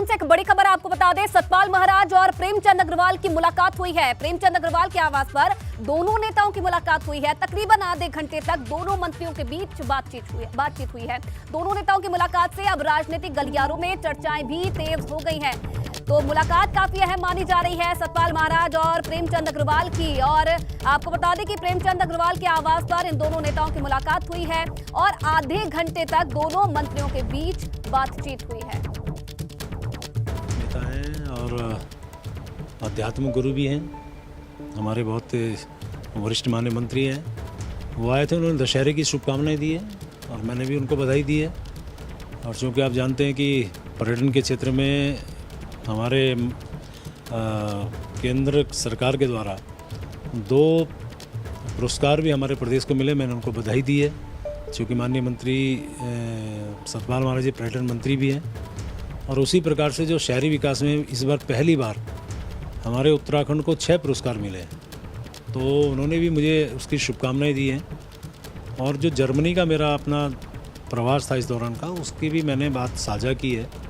से एक बड़ी खबर आपको बता दें, सतपाल महाराज और प्रेमचंद अग्रवाल की मुलाकात हुई है। प्रेमचंद अग्रवाल के आवास पर दोनों नेताओं की मुलाकात हुई है। तकरीबन आधे घंटे तक दोनों मंत्रियों के बीच बातचीत हुई है। दोनों नेताओं की मुलाकात से अब राजनीतिक गलियारों में चर्चाएं भी तेज हो गई हैं। तो मुलाकात काफी अहम मानी जा रही है सतपाल महाराज और प्रेमचंद अग्रवाल की। और आपको बता दें कि प्रेमचंद अग्रवाल के आवास पर इन दोनों नेताओं की मुलाकात हुई है और आधे घंटे तक दोनों मंत्रियों के बीच बातचीत हुई है। नेता हैं और आध्यात्मिक गुरु भी हैं, हमारे बहुत वरिष्ठ माननीय मंत्री हैं। वो आए थे, उन्होंने दशहरे की शुभकामनाएं दी है और मैंने भी उनको बधाई दी है। और चूँकि आप जानते हैं कि पर्यटन के क्षेत्र में हमारे केंद्र सरकार के द्वारा 2 पुरस्कार भी हमारे प्रदेश को मिले, मैंने उनको बधाई दी है। चूँकि माननीय मंत्री सतपाल महाराज जी पर्यटन मंत्री भी हैं और उसी प्रकार से जो शहरी विकास में इस बार पहली बार हमारे उत्तराखंड को 6 पुरस्कार मिले हैं, तो उन्होंने भी मुझे उसकी शुभकामनाएं दी हैं। और जो जर्मनी का मेरा अपना प्रवास था इस दौरान का, उसकी भी मैंने बात साझा की है।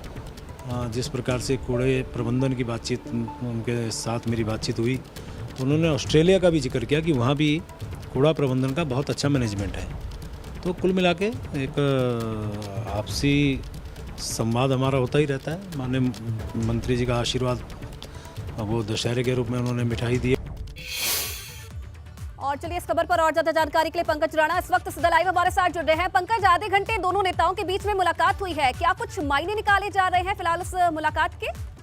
जिस प्रकार से कूड़े प्रबंधन की बातचीत उनके साथ मेरी बातचीत हुई, तो उन्होंने ऑस्ट्रेलिया का भी जिक्र किया कि वहाँ भी कूड़ा प्रबंधन का बहुत अच्छा मैनेजमेंट है। तो कुल मिला के एक आपसी संवाद हमारा होता ही रहता है। माननीय मंत्री जी का आशीर्वाद वो दशहरे के रूप में उन्होंने मिठाई दी। और चलिए इस खबर पर और ज्यादा जानकारी के लिए पंकज राणा इस वक्त सदा लाइव हमारे साथ जुड़ रहे हैं। पंकज, आधे घंटे दोनों नेताओं के बीच में मुलाकात हुई है, क्या कुछ मायने निकाले जा रहे हैं फिलहाल इस मुलाकात के?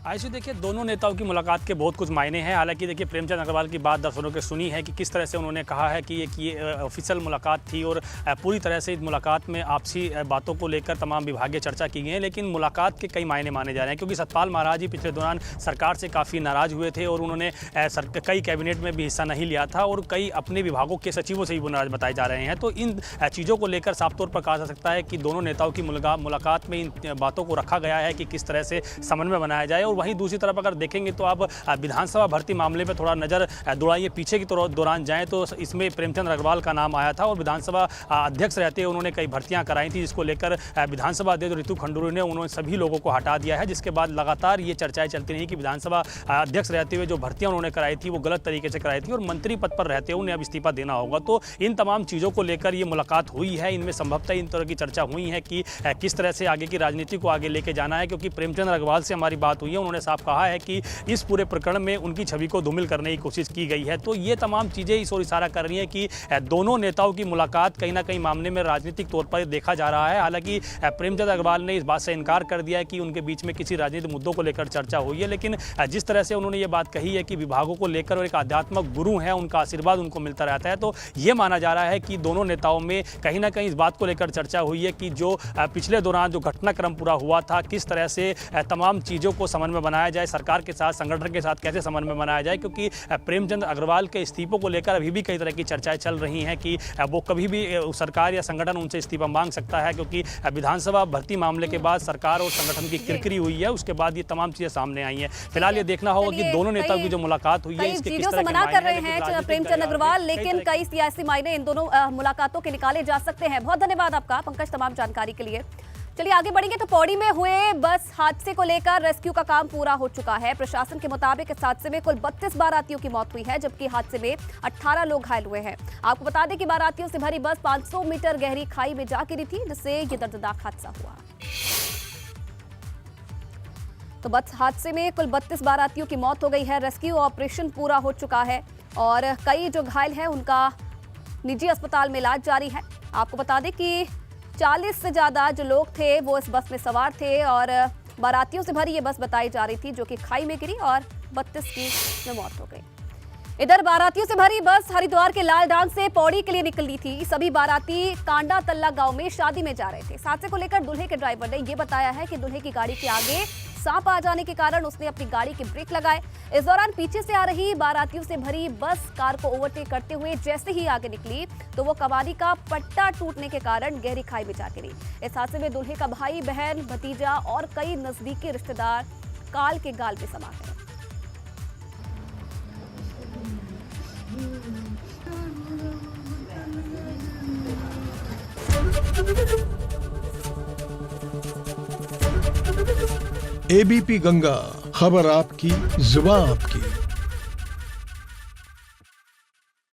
आइए देखिए, दोनों नेताओं की मुलाकात के बहुत कुछ मायने हैं। हालांकि देखिए, प्रेमचंद अग्रवाल की बात दर्शकों के सुनी है कि किस तरह से उन्होंने कहा है कि ये ऑफिशियल मुलाकात थी और पूरी तरह से इस मुलाकात में आपसी बातों को लेकर तमाम विभागीय चर्चा की गई है। लेकिन मुलाकात के कई मायने माने जा रहे हैं, क्योंकि सतपाल महाराज जी पिछले दौरान सरकार से काफ़ी नाराज़ हुए थे और उन्होंने कई कैबिनेट में भी हिस्सा नहीं लिया था और कई अपने विभागों के सचिवों से भी वो नाराज बताए जा रहे हैं। तो इन चीज़ों को लेकर साफ तौर पर कहा जा सकता है कि दोनों नेताओं की मुलाकात में इन बातों को रखा गया है कि किस तरह से समन्वय बनाया जाए। और वहीं दूसरी तरफ अगर देखेंगे तो आप विधानसभा भर्ती मामले में थोड़ा नजर दौड़ाइए पीछे की दौरान जाएं तो इसमें प्रेमचंद अग्रवाल का नाम आया था और विधानसभा अध्यक्ष रहते हुए उन्होंने कई भर्तियां कराई थी, जिसको लेकर विधानसभा अध्यक्ष ऋतु खंडूरी ने उन्होंने सभी लोगों को हटा दिया है। जिसके बाद लगातार ये चर्चाएं चलती रही कि विधानसभा अध्यक्ष रहते हुए जो भर्तियां उन्होंने कराई थी वो गलत तरीके से कराई थी और मंत्री पद पर रहते हुए उन्हें अब इस्तीफा देना होगा। तो इन तमाम चीज़ों को लेकर ये मुलाकात हुई है। इनमें संभवतः इन तरह की चर्चा हुई है कि किस तरह से आगे की राजनीति को आगे लेके जाना है, क्योंकि प्रेमचंद अग्रवाल से हमारी बात हुई है, उन्होंने साफ कहा है कि इस पूरे प्रकरण में उनकी छवि को धूमिल करने की कोशिश की गई है। तो ये तमाम चीज़ें इस ओर इशारा कर रही हैं कि दोनों नेताओं की मुलाकात कहीं ना कहीं मामले में राजनीतिक तौर पर देखा जा रहा है। हालांकि प्रेमचंद अग्रवाल ने इस बात से इनकार कर दिया है कि उनके बीच में किसी राजनीतिक मुद्दों को लेकर चर्चा हुई है। लेकिन जिस तरह से उन्होंने ये बात कही है कि विभागों को लेकर और एक आध्यात्मिक गुरु है, उनका आशीर्वाद उनको मिलता रहता है, तो ये माना जा रहा है कि दोनों नेताओं में कहीं ना कहीं इस बात को लेकर चर्चा हुई है कि जो पिछले दौरान जो घटनाक्रम पूरा हुआ था, किस तरह से तमाम चीज़ों को समन्वय बनाया जाए, सरकार के साथ संगठन के साथ कैसे समन्वय बनाया जाए। क्योंकि प्रेमचंद अग्रवाल के इस्तीफों को लेकर अभी भी कई तरह की चर्चाएं चल रही हैं कि वो कभी भी सरकार या संगठन उनसे इस्तीफा मांग सकता है, क्योंकि विधानसभा भर्ती मामले के बाद सरकार और संगठन की किरकिरी हुई है, उसके बाद ये तमाम चीजें सामने आई हैं। फिलहाल ये देखना होगा कि दोनों नेताओं की जो मुलाकात हुई है इसके किस तरह के मायने कर रहे हैं प्रेमचंद अग्रवाल, लेकिन कई सियासी मायने इन दोनों मुलाकातों के निकाले जा सकते हैं। बहुत धन्यवाद आपका पंकज तमाम जानकारी के लिए। चलिए आगे बढ़ेंगे तो पौड़ी में हुए बस हादसे को लेकर रेस्क्यू का काम पूरा हो चुका है। प्रशासन के मुताबिक इस हादसे में कुल 32 बारातियों की मौत हुई है, जबकि हादसे में 18 लोग घायल हुए हैं। आपको बता दें कि बारातियों से भरी बस 500 मीटर गहरी खाई में जा गिरी थी, जिससे ये दर्दनाक हादसा हुआ। तो बस हादसे में कुल 32 बारातियों की मौत हो गई है। रेस्क्यू ऑपरेशन पूरा हो चुका है और कई जो घायल हैं उनका निजी अस्पताल में इलाज जारी है। आपको बता दें कि 40 से ज्यादा जो लोग थे वो इस बस में सवार थे और बारातियों से भरी ये बस बताई जा रही थी, जो कि खाई में गिरी और 32 की मौत हो गई। इधर बारातियों से भरी बस हरिद्वार के लालडांग से पौड़ी के लिए निकली थी। सभी बाराती कांडा तल्ला गांव में शादी में जा रहे थे। इस हादसे को लेकर दूल्हे के ड्राइवर ने ये बताया है कि दूल्हे की गाड़ी के आगे सांप आ जाने के कारण उसने अपनी गाड़ी के ब्रेक लगाए। इस दौरान पीछे से आ रही बारातियों से भरी बस कार को ओवरटेक करते हुए जैसे ही आगे निकली तो वो कवारी का पट्टा टूटने के कारण गहरी खाई में जा गिरी। इस हादसे में दूल्हे का भाई, बहन, भतीजा और कई नजदीकी रिश्तेदार काल के गाल में समा गए। एबीपी गंगा, खबर आपकी, जुबान आपकी।